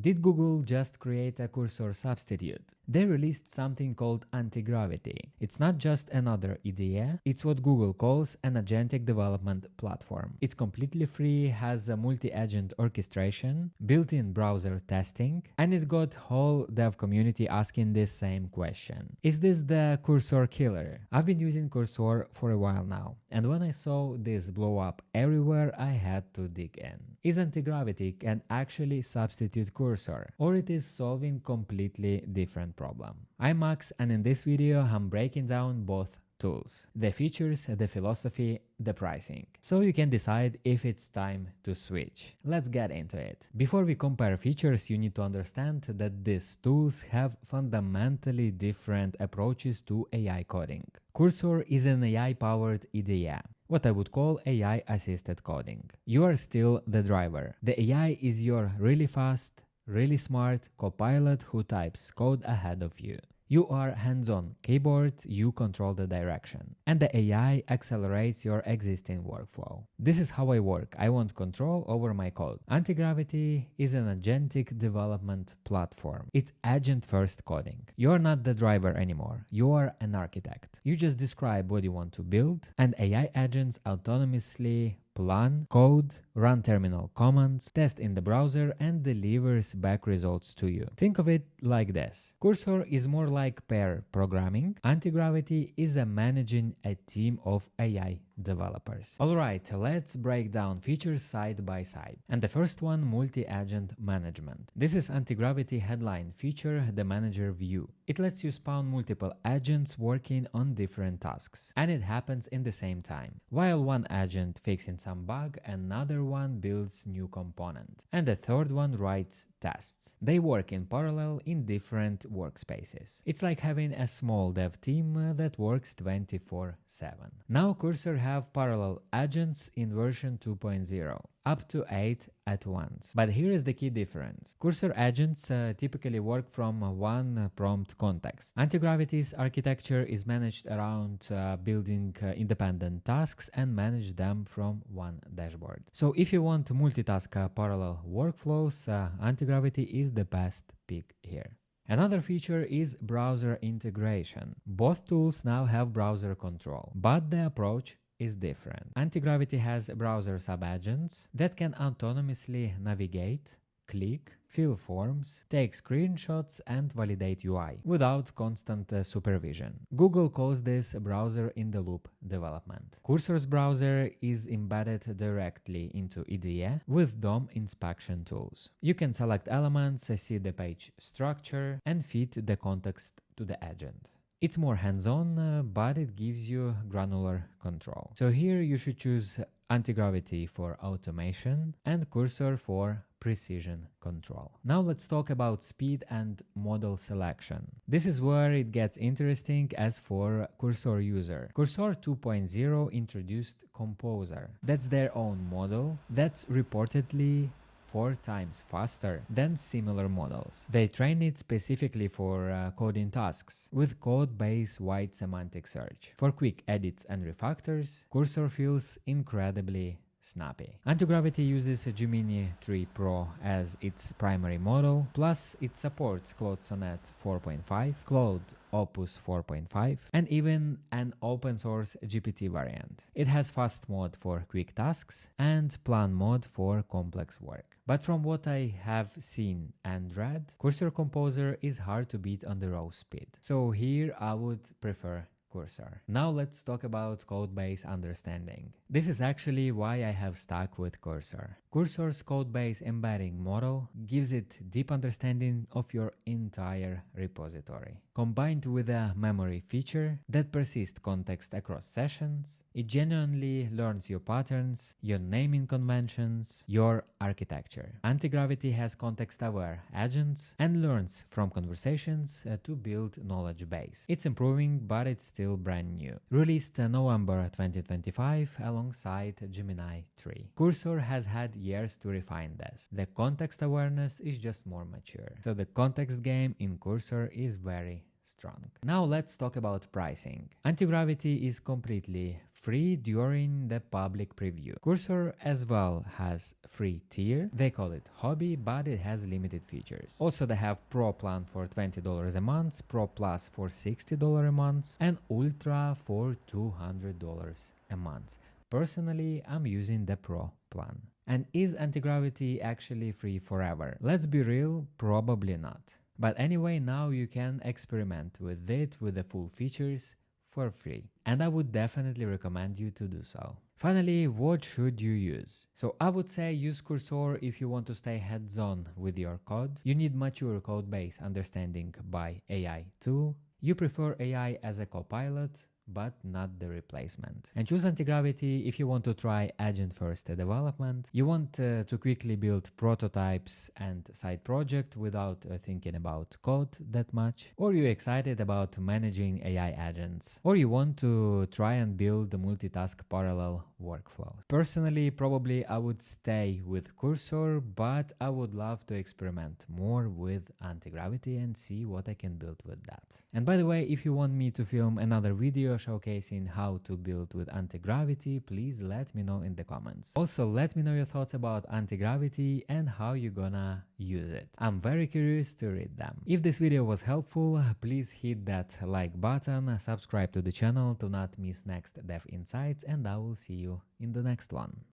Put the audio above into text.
Did Google just create a cursor substitute? They released something called Antigravity. It's not just another IDE, it's what Google calls an agentic development platform. It's completely free, has a multi-agent orchestration, built-in browser testing, and it's got whole dev community asking this same question. Is this the cursor killer? I've been using Cursor for a while now, and when I saw this blow up everywhere, I had to dig in. Is Antigravity can actually substitute Cursor, or it is solving completely different problem? I'm Max, and in this video I'm breaking down both tools, the features, the philosophy, the pricing, so you can decide if it's time to switch. Let's get into it. Before we compare features, you need to understand that these tools have fundamentally different approaches to AI coding. Cursor is an AI-powered IDE, what I would call AI-assisted coding. You are still the driver. The AI is your really fast, really smart copilot who types code ahead of you. You are hands-on keyboard, you control the direction, and the AI accelerates your existing workflow. This is how I work. I want control over my code. Antigravity is an agentic development platform. It's agent-first coding. You're not the driver anymore. You are an architect. You just describe what you want to build, and AI agents autonomously plan, code, run terminal commands, test in the browser, and delivers back results to you. Think of it like this. Cursor is more like pair programming. Antigravity is managing a team of AI developers. Alright, let's break down features side by side. And the first one, multi-agent management. This is Antigravity headline feature, the manager view. It lets you spawn multiple agents working on different tasks, and it happens in the same time. While one agent fixing some bug, another one builds new component, and the third one writes tests. They work in parallel in different workspaces. It's like having a small dev team that works 24/7. Now Cursor have parallel agents in version 2.0. Up to 8 at once. But here is the key difference. Cursor agents typically work from one prompt context. Antigravity's architecture is managed around building independent tasks and manage them from one dashboard. So if you want to multitask parallel workflows, Antigravity is the best pick here. Another feature is browser integration. Both tools now have browser control, but the approach is different. Antigravity has browser sub-agents that can autonomously navigate, click, fill forms, take screenshots, and validate UI without constant supervision. Google calls this browser-in-the-loop development. Cursor's browser is embedded directly into IDE with DOM inspection tools. You can select elements, see the page structure, and fit the context to the agent. It's more hands-on, but it gives you granular control. So here you should choose Antigravity for automation and Cursor for precision control. Now let's talk about speed and model selection. This is where it gets interesting as for Cursor user. Cursor 2.0 introduced Composer. That's their own model that's reportedly 4 times faster than similar models. They train it specifically for coding tasks with Codebase wide semantic search. For quick edits and refactors, Cursor feels incredibly snappy. Antigravity uses Gemini 3 Pro as its primary model, plus it supports Claude Sonnet 4.5, Claude Opus 4.5, and even an open source GPT variant. It has fast mode for quick tasks and plan mode for complex work. But from what I have seen and read, Cursor Composer is hard to beat on the raw speed. So here I would prefer Cursor. Now let's talk about Codebase understanding. This is actually why I have stuck with Cursor. Cursor's Codebase embedding model gives it deep understanding of your entire repository. Combined with a memory feature that persists context across sessions, it genuinely learns your patterns, your naming conventions, your architecture. Antigravity has context-aware agents and learns from conversations to build knowledge base. It's improving, but it's still brand new. Released November 2025 alongside Gemini 3. Cursor has had years to refine this. The context awareness is just more mature. So the context game in Cursor is very strong. Now let's talk about pricing. Antigravity is completely free during the public preview. Cursor as well has free tier. They call it Hobby, but it has limited features. Also, they have Pro plan for $20 a month, Pro Plus for $60 a month, and Ultra for $200 a month. Personally, I'm using the Pro plan. And is Antigravity actually free forever? Let's be real, probably not. But anyway, now you can experiment with it with the full features for free. And I would definitely recommend you to do so. Finally, what should you use? So I would say use Cursor if you want to stay hands-on with your code. You need mature code base understanding by AI tool. You prefer AI as a copilot, but not the replacement. And choose Antigravity if you want to try agent-first development. You want to quickly build prototypes and side project without thinking about code that much. Or you're excited about managing AI agents. Or you want to try and build the multitask parallel workflow. Personally, probably I would stay with Cursor, but I would love to experiment more with Antigravity and see what I can build with that. And by the way, if you want me to film another video showcasing how to build with Antigravity, please let me know in the comments. Also, let me know your thoughts about Antigravity and how you're gonna use it. I'm very curious to read them. If this video was helpful, please hit that like button, subscribe to the channel to not miss next dev insights, and I will see you in the next one.